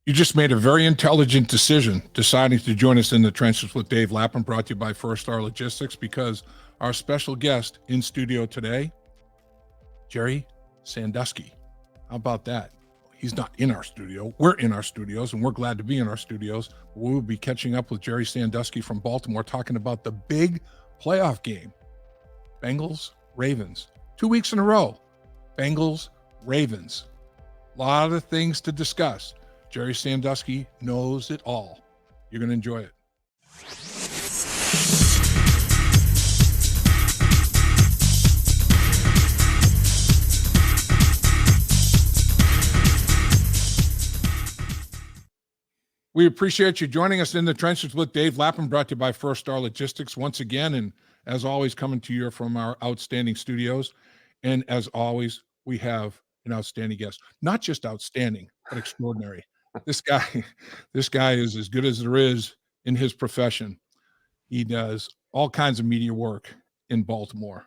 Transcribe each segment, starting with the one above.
You just made a very intelligent decision deciding to join us in the trenches with Dave Lapham, brought to you by First Star Logistics, because our special guest in studio today, Gerry Sandusky. How about that? He's not in our studio. We're in our studios, and we're glad to be in our studios. We will be catching up with Gerry Sandusky from Baltimore, talking about the big playoff game. Bengals, Ravens. 2 weeks in a row. Bengals, Ravens. A lot of things to discuss. Gerry Sandusky knows it all. You're going to enjoy it. We appreciate you joining us in the trenches with Dave Lapham, brought to you by First Star Logistics once again. And as always, coming to you from our outstanding studios. And as always, we have an outstanding guest. Not just outstanding, but extraordinary. This guy is as good as there is in his profession. He does all kinds of media work in Baltimore,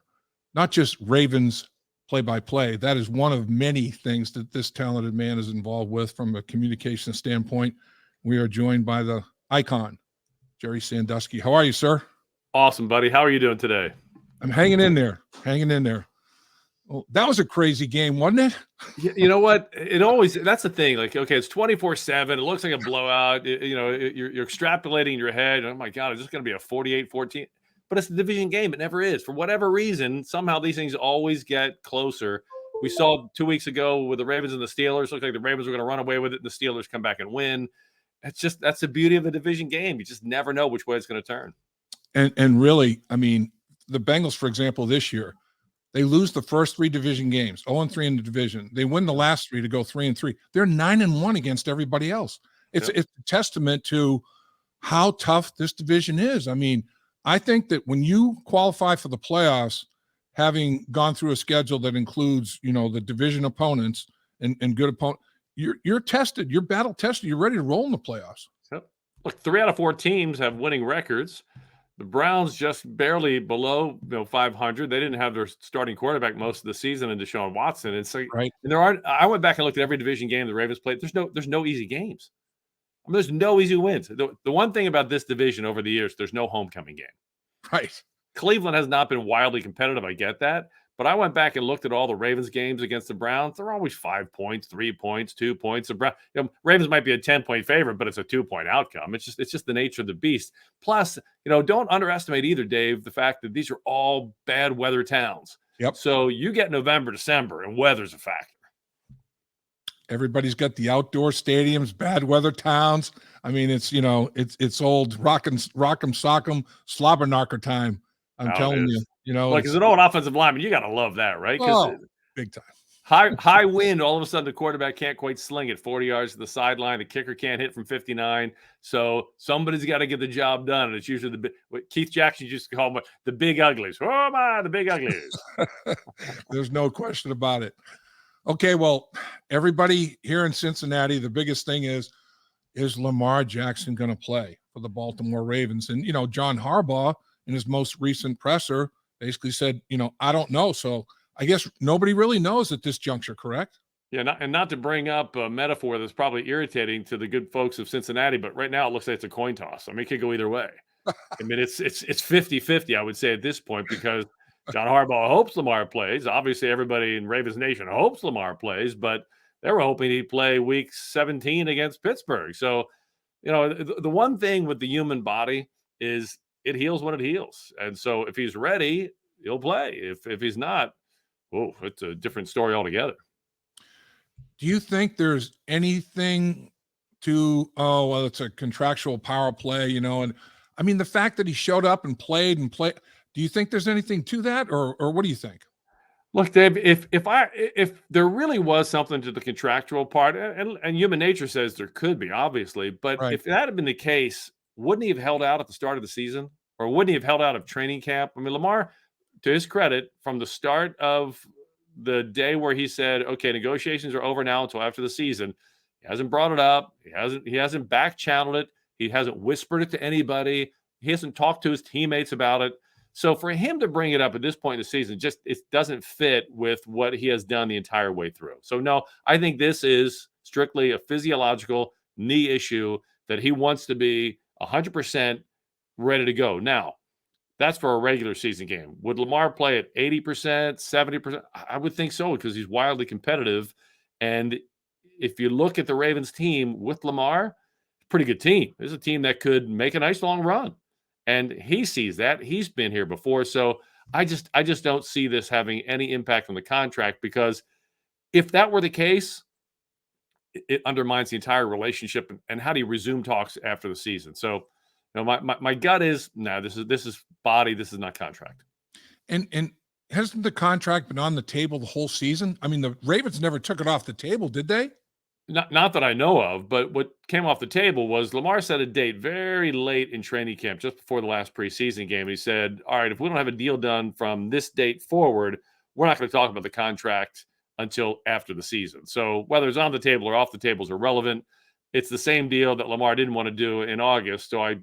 not just Ravens play-by-play. That is one of many things that this talented man is involved with from a communication standpoint. We are joined by the icon, Gerry Sandusky. How are you, sir? Awesome, buddy. How are you doing today? I'm hanging in there. Well, that was a crazy game, wasn't it? You know what? That's the thing. Like, okay, it's 24-7. It looks like a blowout. You're extrapolating in your head. Oh my God, is this going to be a 48-14? But it's a division game. It never is. For whatever reason, somehow these things always get closer. We saw 2 weeks ago with the Ravens and the Steelers. Looked like the Ravens were going to run away with it, and the Steelers come back and win. That's the beauty of the division game. You just never know which way it's going to turn. And really, I mean, the Bengals, for example, this year, they lose the first three division games, 0-3 in the division. They win the last three to go 3-3. They're 9-1 against everybody else. It's a testament to how tough this division is. I mean, I think that when you qualify for the playoffs, having gone through a schedule that includes, the division opponents and good opponents, you're tested, you're battle tested, you're ready to roll in the playoffs. Yep. Look, 3 out of 4 teams have winning records. The Browns just barely below 500. They didn't have their starting quarterback most of the season in Deshaun Watson. It's like, right. And I went back and looked at every division game the Ravens played. There's no easy games. I mean, there's no easy wins. The one thing about this division over the years, there's no homecoming game. Right. Cleveland has not been wildly competitive. I get that. But I went back and looked at all the Ravens games against the Browns. They're always 5 points, 3 points, 2 points. The Ravens might be a 10-point favorite, but it's a 2-point outcome. It's just the nature of the beast. Plus, don't underestimate either, Dave, the fact that these are all bad weather towns. Yep. So you get November, December, and weather's a factor. Everybody's got the outdoor stadiums, bad weather towns. I mean, it's it's old rock'em sock'em slobberknocker time. I'm telling you. Like as an old offensive lineman, you got to love that, right? Big time. High wind, all of a sudden the quarterback can't quite sling it 40 yards to the sideline. The kicker can't hit from 59. So somebody's got to get the job done. And it's usually what Keith Jackson used to call them the big uglies. Oh, my, the big uglies. There's no question about it. Okay, well, everybody here in Cincinnati, the biggest thing is Lamar Jackson going to play for the Baltimore Ravens? And, John Harbaugh in his most recent presser basically said, I don't know. So I guess nobody really knows at this juncture, correct? Yeah, not to bring up a metaphor that's probably irritating to the good folks of Cincinnati, but right now it looks like it's a coin toss. I mean, it could go either way. I mean, it's 50-50, I would say, at this point, because John Harbaugh hopes Lamar plays. Obviously, everybody in Ravens Nation hopes Lamar plays, but they were hoping he'd play week 17 against Pittsburgh. So, the one thing with the human body is it heals when it heals. And so if he's ready, he'll play. If he's not, it's a different story altogether. Do you think there's anything to, it's a contractual power play, and I mean, the fact that he showed up and played, do you think there's anything to that, or what do you think? Look, Dave, if there really was something to the contractual part, and human nature says there could be, obviously, but right. If that had been the case, wouldn't he have held out at the start of the season? Or wouldn't he have held out of training camp? I mean, Lamar, to his credit, from the start of the day where he said, okay, negotiations are over now until after the season, he hasn't brought it up. He hasn't back channeled it. He hasn't whispered it to anybody. He hasn't talked to his teammates about it. So for him to bring it up at this point in the season, it doesn't fit with what he has done the entire way through. So no, I think this is strictly a physiological, knee issue that he wants to be 100% ready to go. Now, that's for a regular season game. Would Lamar play at 80%, 70%? I would think so because he's wildly competitive. And if you look at the Ravens team with Lamar, pretty good team. There's a team that could make a nice long run. And he sees that. He's been here before. So I just don't see this having any impact on the contract, because if that were the case, it undermines the entire relationship. And how do you resume talks after the season? So, my gut is, no, this is body. This is not contract. And hasn't the contract been on the table the whole season? I mean, the Ravens never took it off the table, did they? Not that I know of, but what came off the table was Lamar set a date very late in training camp, just before the last preseason game. He said, all right, if we don't have a deal done from this date forward, we're not going to talk about the contract until after the season. So whether it's on the table or off the table is irrelevant. It's the same deal that Lamar didn't want to do in August. So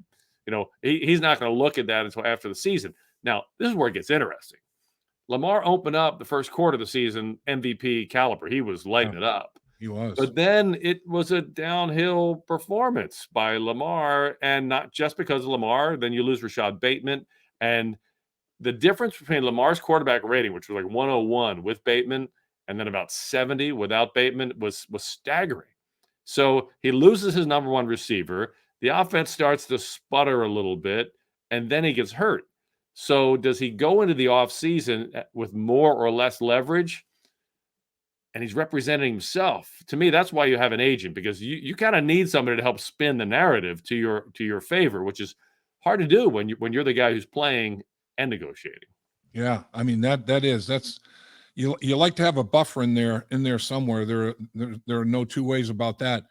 he's not going to look at that until after the season. Now, this is where it gets interesting. Lamar opened up the first quarter of the season MVP caliber. He was lighting it up. He was. But then it was a downhill performance by Lamar, and not just because of Lamar. Then you lose Rashad Bateman. And the difference between Lamar's quarterback rating, which was like 101 with Bateman, and then about 70 without Bateman, was staggering. So he loses his number one receiver. The offense starts to sputter a little bit, and then he gets hurt. So does he go into the offseason with more or less leverage? And he's representing himself. To me, that's why you have an agent, because you kind of need somebody to help spin the narrative to your favor, which is hard to do when you're the guy who's playing and negotiating. Yeah, I mean that's you like to have a buffer in there somewhere. There are no two ways about that.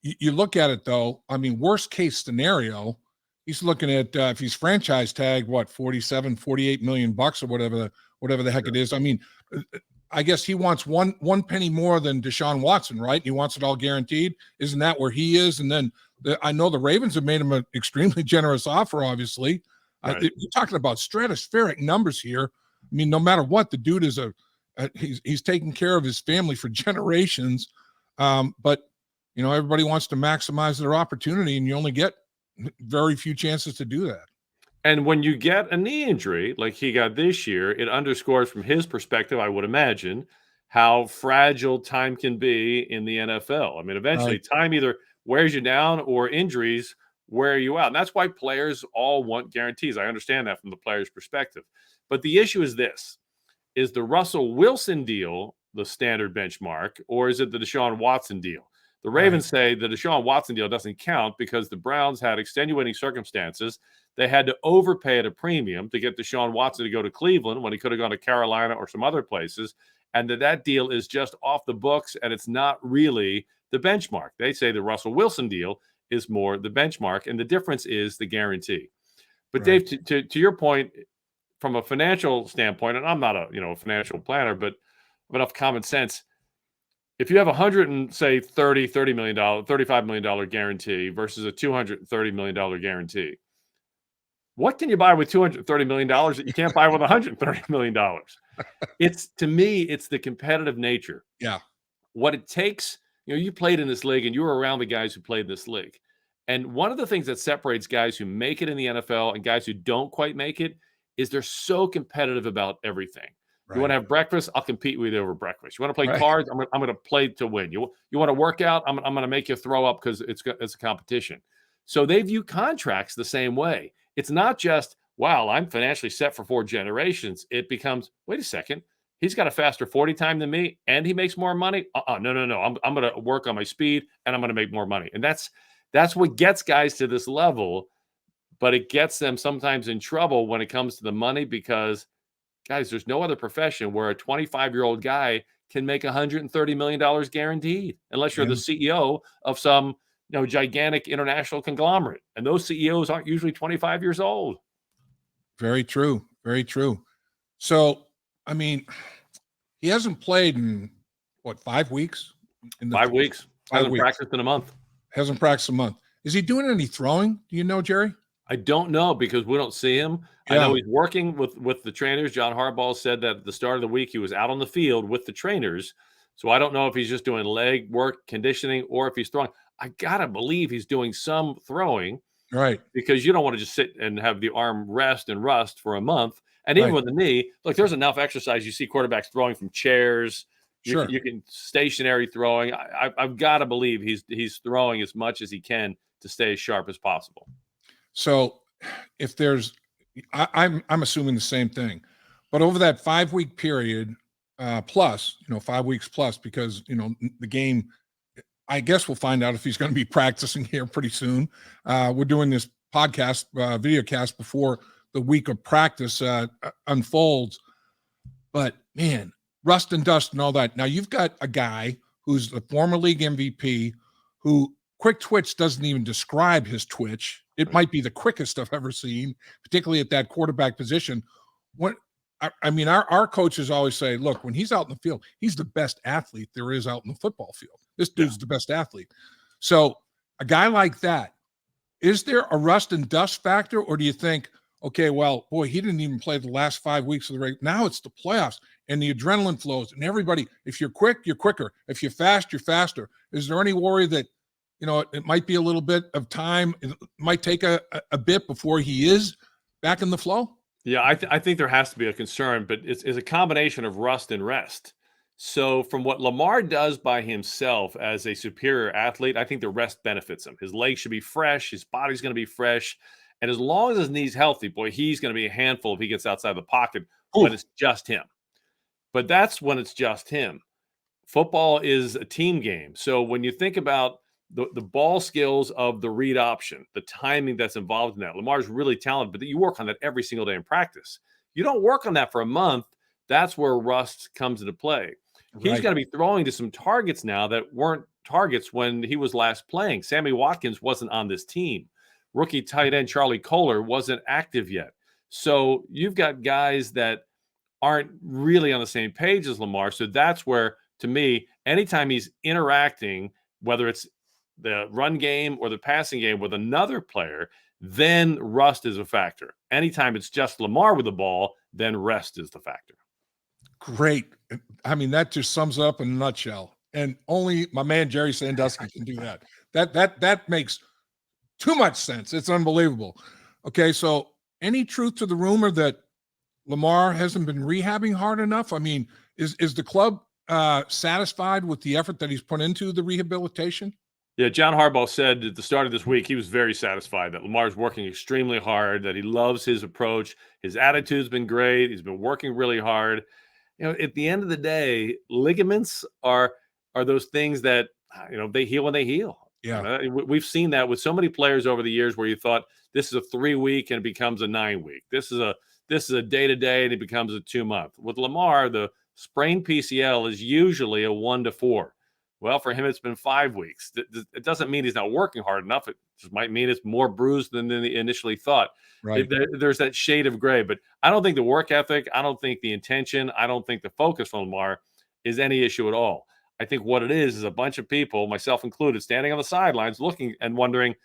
You look at it though. I mean, worst case scenario, he's looking at if he's franchise tagged, what, 47, 48 million bucks or whatever the heck it is. I mean, I guess he wants one penny more than Deshaun Watson, right? He wants it all guaranteed. Isn't that where he is? And then I know the Ravens have made him an extremely generous offer, obviously. Right. You're talking about stratospheric numbers here. I mean, no matter what, the dude is he's taking care of his family for generations. But everybody wants to maximize their opportunity, and you only get very few chances to do that. And when you get a knee injury like he got this year, it underscores from his perspective, I would imagine, how fragile time can be in the NFL. I mean, eventually time either wears you down or injuries wear you out. And that's why players all want guarantees. I understand that from the player's perspective. But the issue is this: is the Russell Wilson deal the standard benchmark, or is it the Deshaun Watson deal? The Ravens say the Deshaun Watson deal doesn't count because the Browns had extenuating circumstances. They had to overpay at a premium to get Deshaun Watson to go to Cleveland when he could have gone to Carolina or some other places, and that deal is just off the books, and it's not really the benchmark. They say the Russell Wilson deal is more the benchmark, and the difference is the guarantee. But Dave, to your point, from a financial standpoint, and I'm not a financial planner, but enough common sense. If you have $30 million, $35 million guarantee versus a $230 million guarantee, what can you buy with $230 million that you can't buy with $130 million? To me, it's the competitive nature. Yeah. What it takes, you played in this league and you were around the guys who played in this league. And one of the things that separates guys who make it in the NFL and guys who don't quite make it is they're so competitive about everything. Right. You want to have breakfast? I'll compete with you over breakfast. You want to play cards? I'm going to play to win. You want to work out? I'm going to make you throw up because it's a competition. So they view contracts the same way. It's not just, wow, I'm financially set for 4 generations. It becomes, wait a second, he's got a faster 40 time than me and he makes more money. No. I'm going to work on my speed and I'm going to make more money. And that's what gets guys to this level, but it gets them sometimes in trouble when it comes to the money because, guys, there's no other profession where a 25-year-old guy can make $130 million guaranteed unless you're the CEO of some gigantic international conglomerate. And those CEOs aren't usually 25 years old. Very true. Very true. So, I mean, he hasn't played in, 5 weeks? 5 weeks. Hasn't practiced in a month. Hasn't practiced a month. Is he doing any throwing? Do you know, Gerry? I don't know because we don't see him. Yeah. I know he's working with the trainers. John Harbaugh said that at the start of the week he was out on the field with the trainers. So I don't know if he's just doing leg work, conditioning, or if he's throwing. I gotta believe he's doing some throwing Right. because you don't want to just sit and have the arm rest and rust for a month. And even Right. with the knee, look, there's enough exercise. You see quarterbacks throwing from chairs. Sure. You can stationary throwing. I've got to believe he's throwing as much as he can to stay as sharp as possible. So if there's, I'm assuming the same thing, but over that 5 week period, plus, 5 weeks plus, because the game, I guess we'll find out if he's going to be practicing here pretty soon. We're doing this podcast, video cast before the week of practice unfolds. But man, rust and dust and all that. Now you've got a guy who's the former league MVP who quick twitch doesn't even describe his twitch. It might be the quickest I've ever seen, particularly at that quarterback position. What I mean, our coaches always say, look, when he's out in the field, he's the best athlete there is out in the football field. This dude's the best athlete. So a guy like that, is there a rust and dust factor, or do you think, okay, well, boy, he didn't even play the last 5 weeks of the race. Now it's the playoffs and the adrenaline flows, and everybody, if you're quick, you're quicker. If you're fast, you're faster. Is there any worry that, it might be a little bit of time, it might take a bit before he is back in the flow? Yeah, I think there has to be a concern, but it's a combination of rust and rest. So from what Lamar does by himself as a superior athlete, I think the rest benefits him. His legs should be fresh. His body's going to be fresh. And as long as his knee's healthy, boy, he's going to be a handful if he gets outside the pocket when it's just him. But that's when it's just him. Football is a team game. So when you think about the ball skills of the read option, the timing that's involved in that, Lamar's really talented, but you work on that every single day in practice. You don't work on that for a month. That's where rust comes into play. He's Right. going to be throwing to some targets now that weren't targets when he was last playing. Sammy Watkins wasn't on this team. Rookie tight end Charlie Kohler wasn't active yet. So you've got guys that aren't really on the same page as Lamar. So that's where, to me, anytime he's interacting, whether it's the run game or the passing game with another player, then rust is a factor. Anytime it's just Lamar with the ball, then rest is the factor. Great. I mean, that just sums it up in a nutshell. And only my man Gerry Sandusky can do that. That makes too much sense. It's unbelievable. Okay, so any truth to the rumor that Lamar hasn't been rehabbing hard enough? I mean, is the club satisfied with the effort that he's put into the rehabilitation? Yeah, John Harbaugh said at the start of this week he was very satisfied that Lamar's working extremely hard, that he loves his approach. His attitude's been great. He's been working really hard. At the end of the day, ligaments are those things that they heal when they heal. Yeah. We've seen that with so many players over the years where you thought this is a 3-week and it becomes a 9-week. This is a day-to-day and it becomes a 2-month. With Lamar, the sprained PCL is usually a 1 to 4. Well, for him, it's been 5 weeks. It doesn't mean he's not working hard enough. It just might mean it's more bruised than they initially thought. Right. There's that shade of gray, but I don't think the work ethic, I don't think the intention, I don't think the focus on Lamar is any issue at all. I think what it is a bunch of people, myself included, standing on the sidelines looking and wondering,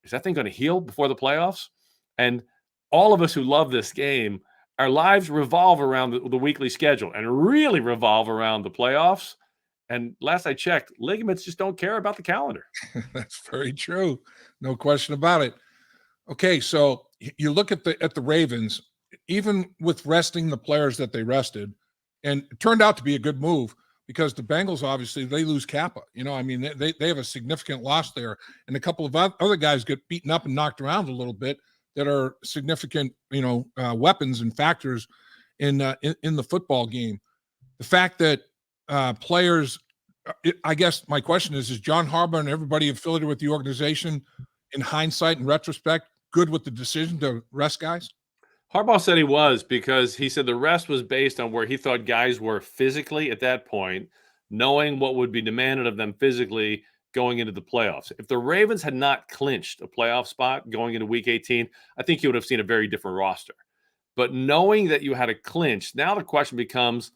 is that thing going to heal before the playoffs? And all of us who love this game, our lives revolve around the weekly schedule and really revolve around the playoffs. And last I checked, ligaments just don't care about the calendar. That's very true. No question about it. Okay, so you look at the Ravens, even with resting the players that they rested, and it turned out to be a good move because the Bengals, obviously, they lose Kappa. I mean, they have a significant loss there, and a couple of other guys get beaten up and knocked around a little bit that are significant, weapons and factors in the football game. The fact that players, I guess my question is John Harbaugh and everybody affiliated with the organization, in hindsight and retrospect, good with the decision to rest guys? Harbaugh said he was because he said the rest was based on where he thought guys were physically at that point, knowing what would be demanded of them physically going into the playoffs. If the Ravens had not clinched a playoff spot going into Week 18, I think you would have seen a very different roster. But knowing that you had a clinch, now the question becomes,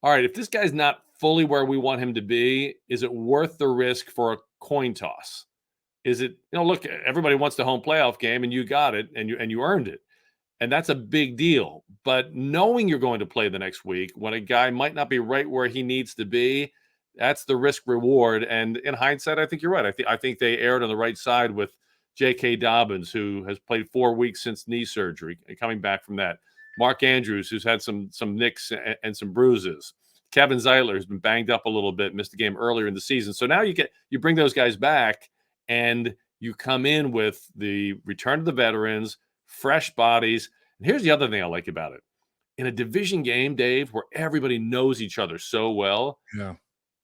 all right, if this guy's not fully where we want him to be, is it worth the risk for a coin toss? Is it, look, everybody wants the home playoff game and you got it and you earned it. And that's a big deal. But knowing you're going to play the next week when a guy might not be right where he needs to be, That's the risk reward. And in hindsight, I think you're right. I think they erred on the right side with J.K. Dobbins, who has played 4 weeks since knee surgery and coming back from that. Mark Andrews, who's had some nicks and some bruises. Kevin Zeitler has been banged up a little bit, missed a game earlier in the season. So now you bring those guys back and you come in with the return of the veterans, fresh bodies. And here's the other thing I like about it. In a division game, Dave, where everybody knows each other so well, Yeah.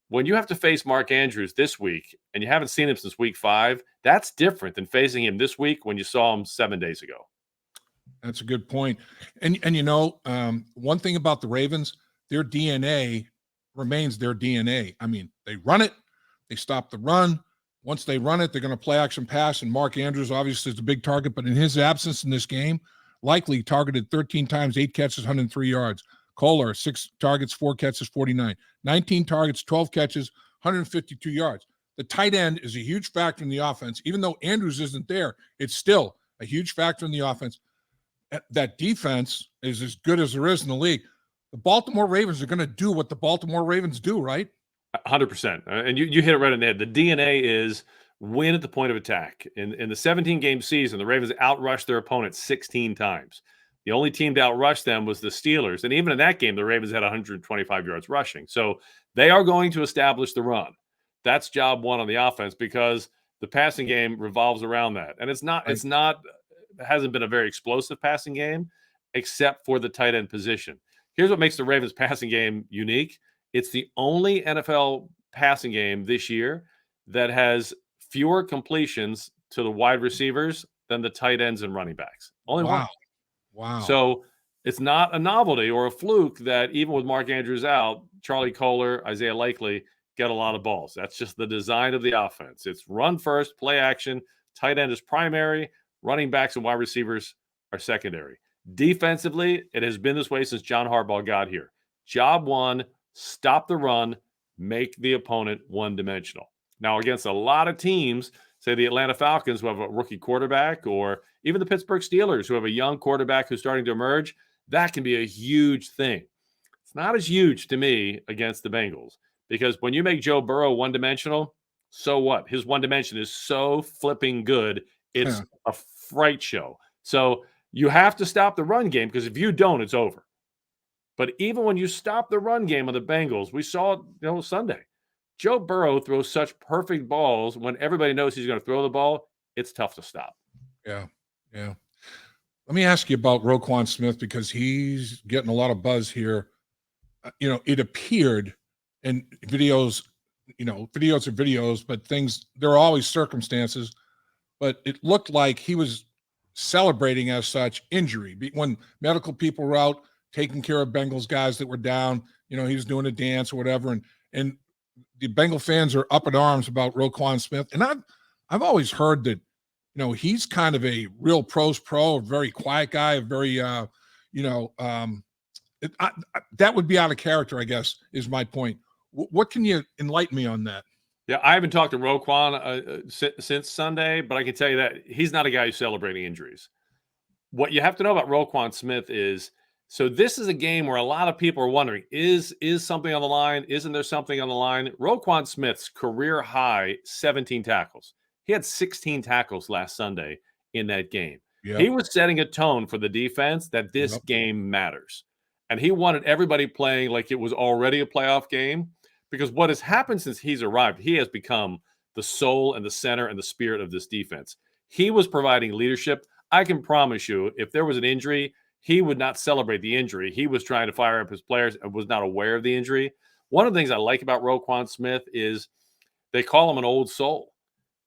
when you have to face Mark Andrews this week and you haven't seen him since week 5, that's different than facing him this week when you saw him 7 days ago. That's a good point. And one thing about the Ravens, their DNA remains their DNA. I mean, they run it, they stop the run. Once they run it, they're going to play action pass. And Mark Andrews obviously is a big target, but in his absence in this game, likely targeted 13 times, 8 catches, 103 yards. Kohler, 6 targets, 4 catches, 49. 19 targets, 12 catches, 152 yards. The tight end is a huge factor in the offense. Even though Andrews isn't there, it's still a huge factor in the offense. That defense is as good as there is in the league. The Baltimore Ravens are going to do what the Baltimore Ravens do, right? 100%. And you hit it right on the head. The DNA is win at the point of attack. In the 17-game season, the Ravens outrushed their opponent 16 times. The only team to outrush them was the Steelers. And even in that game, the Ravens had 125 yards rushing. So they are going to establish the run. That's job one on the offense because the passing game revolves around that. And it hasn't been a very explosive passing game except for the tight end position. Here's what makes the Ravens passing game unique. It's the only NFL passing game this year that has fewer completions to the wide receivers than the tight ends and running backs. Only one. Wow. So it's not a novelty or a fluke that even with Mark Andrews out, Charlie Kohler, Isaiah Likely get a lot of balls. That's just the design of the offense. It's run first, play action, tight end is primary, running backs and wide receivers are secondary. Defensively, it has been this way since John Harbaugh got here. Job one, stop the run, make the opponent one-dimensional. Now, against a lot of teams, say the Atlanta Falcons who have a rookie quarterback, or even the Pittsburgh Steelers who have a young quarterback who's starting to emerge, that can be a huge thing. It's not as huge to me against the Bengals because when you make Joe Burrow one-dimensional, so what? His one dimension is so flipping good. It's a fright show. So you have to stop the run game because if you don't, it's over. But even when you stop the run game of the Bengals, we saw it, Sunday. Joe Burrow throws such perfect balls when everybody knows he's going to throw the ball. It's tough to stop. Yeah. Let me ask you about Roquan Smith because he's getting a lot of buzz here. It appeared in videos, videos are videos, but there are always circumstances. But it looked like he was celebrating as such injury. When medical people were out taking care of Bengals guys that were down, he was doing a dance or whatever. And the Bengal fans are up in arms about Roquan Smith. And I've always heard that, he's kind of a real pros pro, a very quiet guy, a very, that would be out of character, I guess, is my point. What can you enlighten me on that? Yeah, I haven't talked to Roquan since Sunday, but I can tell you that he's not a guy who's celebrating injuries. What you have to know about Roquan Smith is, so this is a game where a lot of people are wondering, is something on the line? Isn't there something on the line? Roquan Smith's career high, 17 tackles. He had 16 tackles last Sunday in that game. Yep. He was setting a tone for the defense that this game matters. And he wanted everybody playing like it was already a playoff game. Because what has happened since he's arrived, he has become the soul and the center and the spirit of this defense. He was providing leadership. I can promise you, if there was an injury, he would not celebrate the injury. He was trying to fire up his players and was not aware of the injury. One of the things I like about Roquan Smith is they call him an old soul.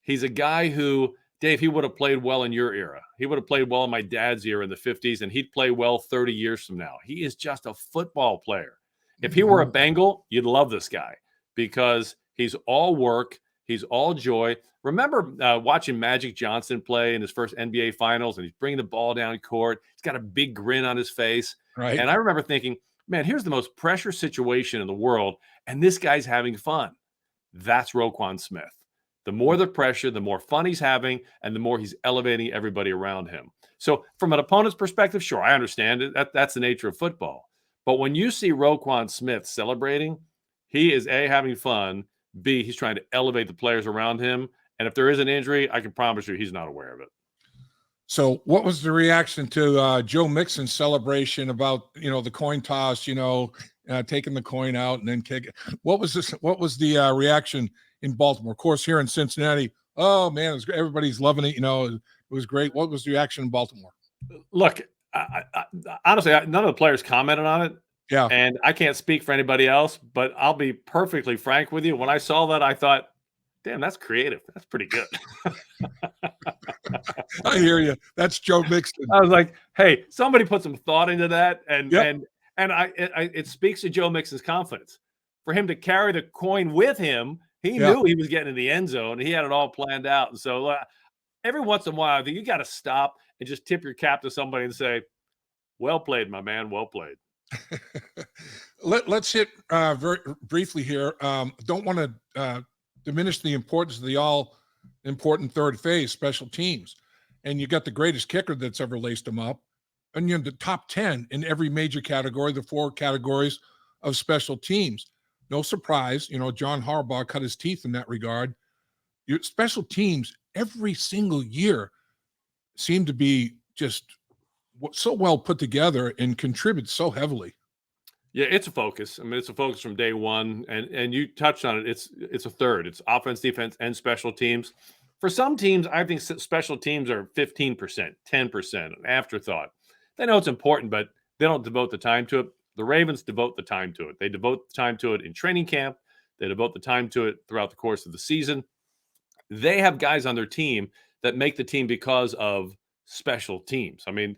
He's a guy who, Dave, he would have played well in your era. He would have played well in my dad's era in the 50s, and he'd play well 30 years from now. He is just a football player. If he were a Bengal, you'd love this guy because he's all work. He's all joy. Remember watching Magic Johnson play in his first NBA Finals, and he's bringing the ball down court. He's got a big grin on his face. Right. And I remember thinking, man, here's the most pressure situation in the world, and this guy's having fun. That's Roquan Smith. The more the pressure, the more fun he's having, and the more he's elevating everybody around him. So from an opponent's perspective, sure, I understand it. That's the nature of football. But when you see Roquan Smith celebrating, He is A, having fun, B, he's trying to elevate the players around him, and if there is an injury, I can promise you he's not aware of it. So what was the reaction to Joe Mixon's celebration about, the coin toss, taking the coin out and then kick it? What was the reaction in Baltimore? Of course, here in Cincinnati, oh man, everybody's loving it. It was great. What was the reaction in Baltimore? Look, honestly, none of the players commented on it. Yeah. And I can't speak for anybody else, but I'll be perfectly frank with you. When I saw that, I thought, damn, that's creative. That's pretty good. I hear you. That's Joe Mixon. I was like, hey, somebody put some thought into that. And it speaks to Joe Mixon's confidence. For him to carry the coin with him, he knew he was getting in the end zone. And he had it all planned out. And so every once in a while, I think you got to stop and just tip your cap to somebody and say, well played, my man. Well played. Let's hit very briefly here. Don't want to diminish the importance of the all-important third phase, special teams. And you got the greatest kicker that's ever laced them up. And you're in the top 10 in every major category, the 4 categories of special teams. No surprise, John Harbaugh cut his teeth in that regard. Your special teams every single year seem to be just so well put together and contribute so heavily. Yeah, it's a focus. I mean, it's a focus from day one, and you touched on it. It's a third. It's offense, defense, and special teams. For some teams, I think special teams are 15%, 10%, an afterthought. They know it's important, but they don't devote the time to it. The Ravens devote the time to it. They devote the time to it in training camp. They devote the time to it throughout the course of the season. They have guys on their team that make the team because of special teams. I mean,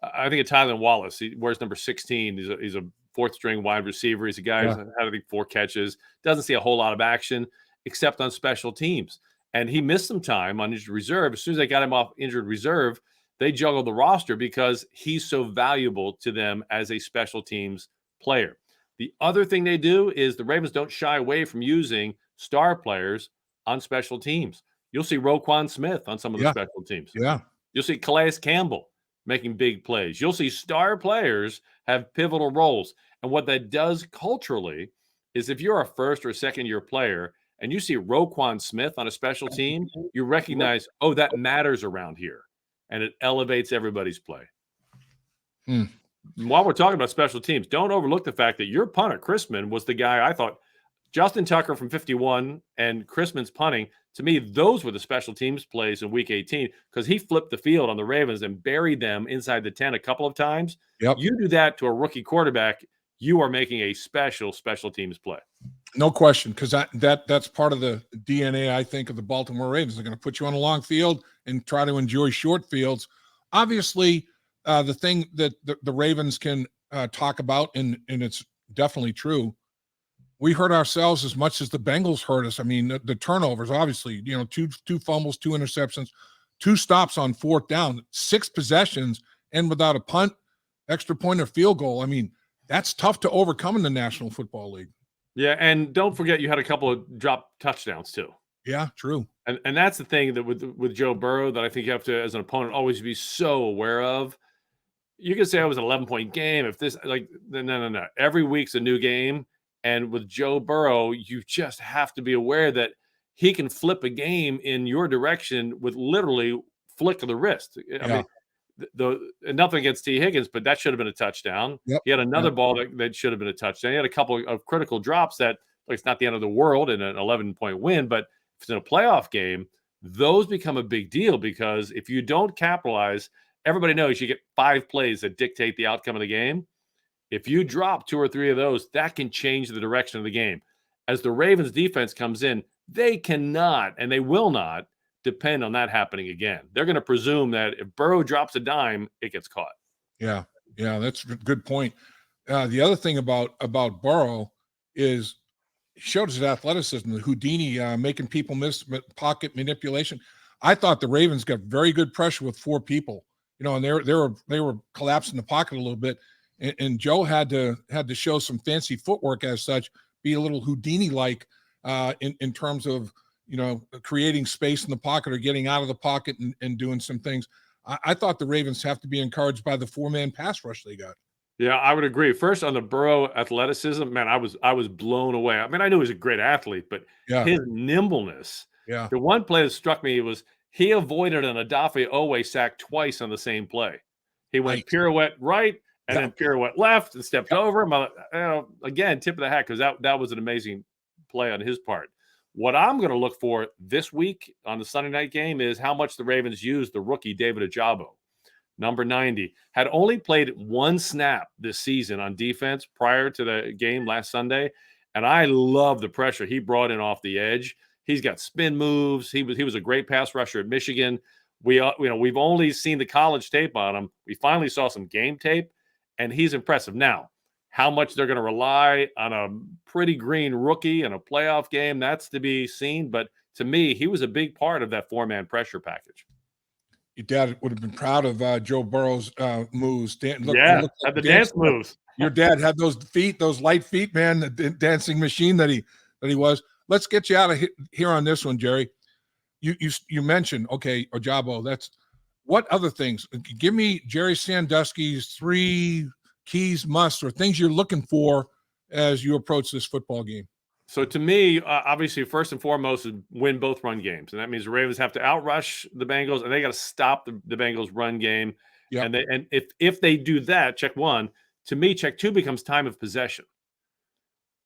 I think of Tylan Wallace. He wears number 16. He's a fourth-string wide receiver. He's a guy who's had, I think, 4 catches. Doesn't see a whole lot of action except on special teams. And he missed some time on injured reserve. As soon as they got him off injured reserve, they juggled the roster because he's so valuable to them as a special teams player. The other thing they do is the Ravens don't shy away from using star players on special teams. You'll see Roquan Smith on some of the special teams. Yeah. You'll see Calais Campbell making big plays. You'll see star players have pivotal roles. And what that does culturally is if you're a first or a second year player and you see Roquan Smith on a special team, you recognize, oh, that matters around here. And it elevates everybody's play. While we're talking about special teams, don't overlook the fact that your punter, Chrisman, was the guy I thought, Justin Tucker from 51 and Chrisman's punting, to me, those were the special teams plays in Week 18 because he flipped the field on the Ravens and buried them inside the 10 a couple of times. Yep. You do that to a rookie quarterback, you are making a special teams play. No question, because that's part of the DNA, I think, of the Baltimore Ravens. They're going to put you on a long field and try to enjoy short fields. Obviously, the thing that the Ravens can talk about, and it's definitely true, we hurt ourselves as much as the Bengals hurt us. I mean, the turnovers, obviously, two fumbles, 2 interceptions, 2 stops on 4th down, 6 possessions, and without a punt, extra point, or field goal. I mean, that's tough to overcome in the National Football League. Yeah, and don't forget you had a couple of drop touchdowns too. Yeah, true. And that's the thing that with Joe Burrow that I think you have to, as an opponent, always be so aware of. You can say it was an 11-point game. If this, no. Every week's a new game. And with Joe Burrow, you just have to be aware that he can flip a game in your direction with literally flick of the wrist. I mean, nothing against T. Higgins, but that should have been a touchdown. Yep. He had another ball that should have been a touchdown. He had a couple of critical drops that, like, it's not the end of the world in an 11-point win, but if it's in a playoff game, those become a big deal because if you don't capitalize, everybody knows you get 5 plays that dictate the outcome of the game. If you drop 2 or 3 of those, that can change the direction of the game. As the Ravens defense comes in, they cannot and they will not depend on that happening again. They're going to presume that if Burrow drops a dime, it gets caught. Yeah, that's a good point. The other thing about Burrow is he showed his athleticism, the Houdini, making people miss pocket manipulation. I thought the Ravens got very good pressure with 4 people, and they were collapsing the pocket a little bit. And Joe had to show some fancy footwork as such, be a little Houdini-like in terms of, creating space in the pocket or getting out of the pocket and doing some things. I thought the Ravens have to be encouraged by the 4-man pass rush they got. Yeah, I would agree. First, on the Burrow athleticism, man, I was blown away. I mean, I knew he was a great athlete, but Yeah, his nimbleness. yeah. The one play that struck me was he avoided an Odafe Owe sack twice on the same play. He went Nice. pirouette right and Yeah, then pirouette left and stepped yeah. over him. Again, tip of the hat because that was an amazing play on his part. What I'm going to look for this week on the Sunday night game is how much the Ravens use the rookie David Ojabo. Number 90, had only played one snap this season on defense prior to the game last Sunday. And I love the pressure he brought in off the edge. He's got spin moves. He was a great pass rusher at Michigan. We've only seen the college tape on him. We finally saw some game tape, and he's impressive. Now, how much they're going to rely on a pretty green rookie in a playoff game, that's to be seen. But to me, he was a big part of that four-man pressure package. Your dad would have been proud of Joe Burrow's moves. Had the dance moves. Your dad had those feet, those light feet, man, the dancing machine that he was. Let's get you out of here on this one, Gerry. You mentioned, okay, Ojabo, that's what other things? Give me Gerry Sandusky's 3 keys, musts, or things you're looking for as you approach this football game. So to me, obviously, first and foremost, is win both run games, and that means the Ravens have to outrush the Bengals, and they got to stop the Bengals' run game. Yep. And if they do that, check one. To me, check two becomes time of possession.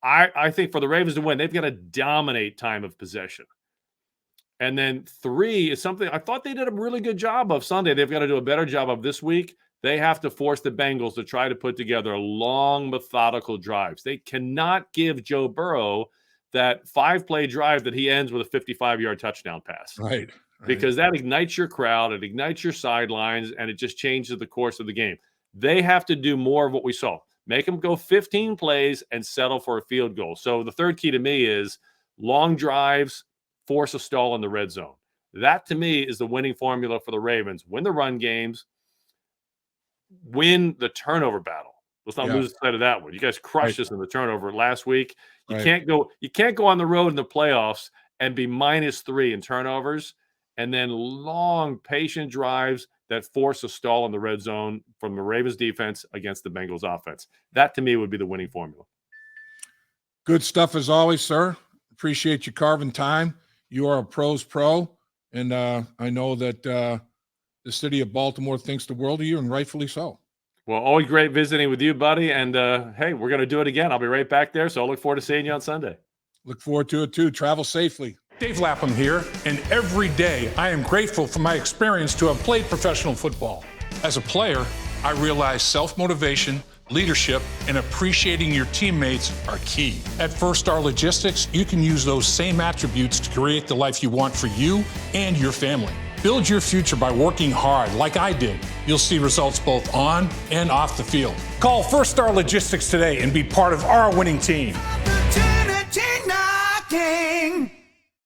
I think for the Ravens to win, they've got to dominate time of possession. And then 3 is something I thought they did a really good job of Sunday. They've got to do a better job of this week. They have to force the Bengals to try to put together long, methodical drives. They cannot give Joe Burrow that 5-play drive that he ends with a 55-yard touchdown pass. Right. Because that ignites your crowd, it ignites your sidelines, and it just changes the course of the game. They have to do more of what we saw. Make them go 15 plays and settle for a field goal. So the third key to me is long drives, force a stall in the red zone. That, to me, is the winning formula for the Ravens. Win the run games, win the turnover battle. Let's not lose sight of that one. You guys crushed us in the turnover last week. You can't go on the road in the playoffs and be -3 in turnovers and then long, patient drives that force a stall in the red zone from the Ravens defense against the Bengals offense. That, to me, would be the winning formula. Good stuff as always, sir. Appreciate you carving time. You are a pro's pro, and I know that the city of Baltimore thinks the world of you, and rightfully so. Well, always great visiting with you, buddy. And, hey, we're going to do it again. I'll be right back there, so I look forward to seeing you on Sunday. Look forward to it, too. Travel safely. Dave Lapham here, and every day I am grateful for my experience to have played professional football. As a player, I realized self-motivation, leadership, and appreciating your teammates are key. At First Star Logistics, you can use those same attributes to create the life you want for you and your family. Build your future by working hard like I did. You'll see results both on and off the field. Call First Star Logistics today and be part of our winning team. Opportunity knocking.